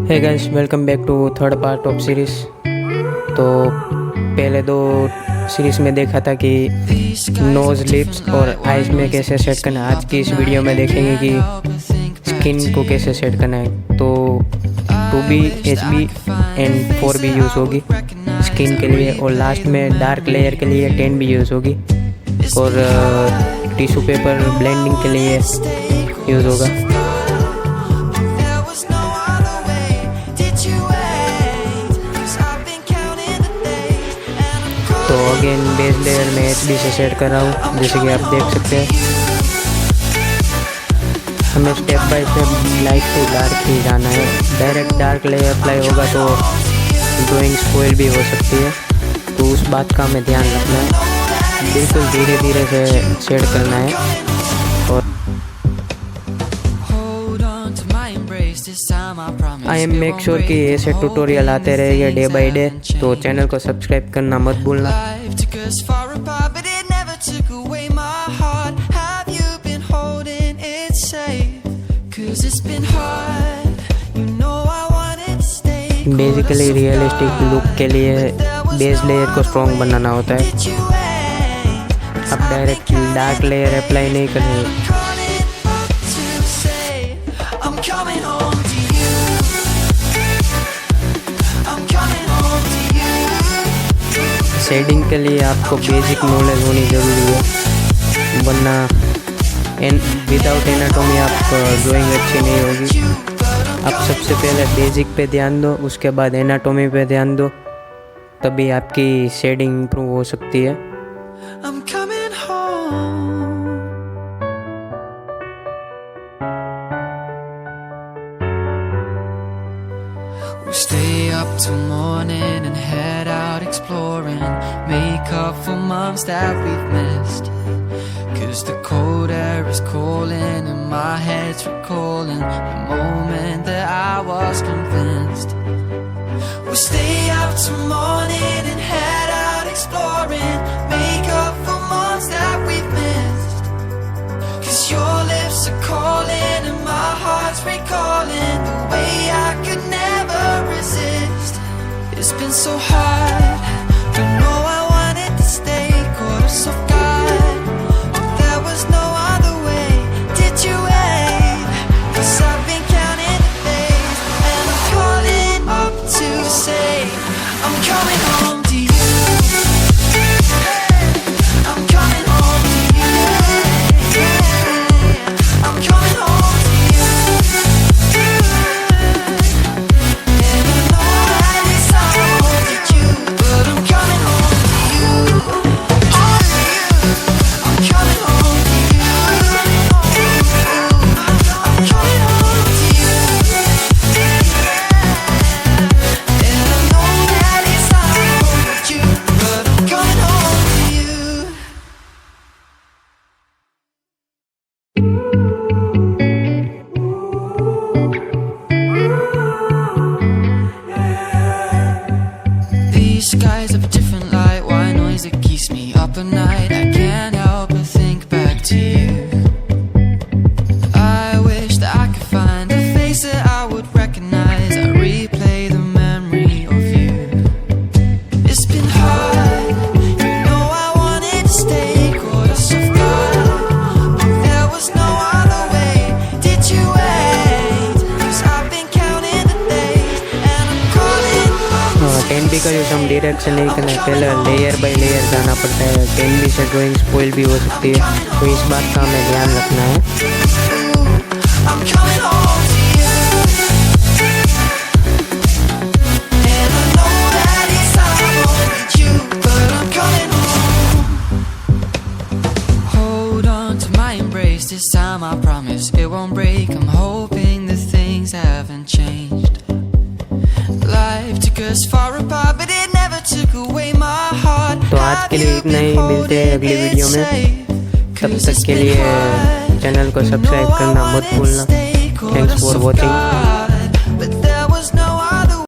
Hey guys, welcome back to third part of series. तो पहले दो सीरीज़ में देखा था कि नोज़, लिप्स और आइज़ में कैसे सेट करना है। आज की इस वीडियो में देखेंगे कि स्किन को कैसे सेट करना है। तो 2B, HB and 4B use होगी स्किन के लिए, और लास्ट में डार्क लेयर के लिए 10B यूज़ होगी, और टिश्यू पेपर ब्लेंडिंग के लिए यूज़ होगा। तो अगेन बेस लेयर में HB से सेट कर रहा हूँ, जैसे कि आप देख सकते हैं। हमें स्टेप बाय स्टेप लाइट से डार्क ही जाना है। डायरेक्ट डार्क लेयर अप्लाई होगा तो ड्राइंग स्पॉइल भी हो सकती है, तो उस बात का हमें ध्यान रखना है। बिल्कुल धीरे धीरे से शेड करना है। और आई एम मेक श्योर कि ऐसे ट्यूटोरियल आते रहेंगे डे बाय डे, तो चैनल को सब्सक्राइब करना मत भूलना। बेसिकली रियलिस्टिक लुक के लिए बेस लेयर को स्ट्रॉन्ग बनाना होता है। अब डायरेक्ट डार्क लेयर अप्लाई नहीं करनी। शेडिंग के लिए आपको बेसिक नॉलेज होनी ज़रूरी है, वरना विदाउट एनाटॉमी आप ड्राइंग अच्छी नहीं होगी। आप सबसे पहले बेसिक पे ध्यान दो, उसके बाद एनाटॉमी पे ध्यान दो, तभी आपकी शेडिंग इम्प्रूव हो सकती है। We stay up till morning and head out exploring, make up for months that we've missed. 'Cause the cold air is calling and my head's recalling the moment that I was convinced. We stay up till morning and head out exploring, make up for months that we've missed. 'Cause your lips are calling and my heart's recalling the way I could never resist. It's been so hard, you know I wanted to stay, caught us off guard, but there was no other way. Did you wait? 'Cause I've been counting the days, and I'm calling up to say I'm coming home to you. I'm coming home to you. I'm coming home to you. These skies have a different light, why noise that keeps me up at night? I can't help but think back to you. I wish that I could find a face that I would recognize. I replay the memory of you. It's been hard, you know I wanted to stay, caught us off guard, but there was no other way. Did you wait? 'Cause I've been counting the days, and I'm calling up. 10B का जो हम direction नहीं करना है, पहले layer by layer जाना पड़ता है। 10B से ड्राइंग स्पॉइल भी हो सकती है, तो इस बात का हमें ध्यान रखना है। I'm coming home to you, and I know that it's time with you, but I'm coming home. Hold on to my embrace this time, I promise it won't break. I'm hoping that things haven't changed. Life took us far apart, but it never took away my heart. तो आज के लिए इतना ही, मिलते हैं अगली video में। तब तक के लिए चैनल को सब्सक्राइब करना मत भूलना। Thanks for watching.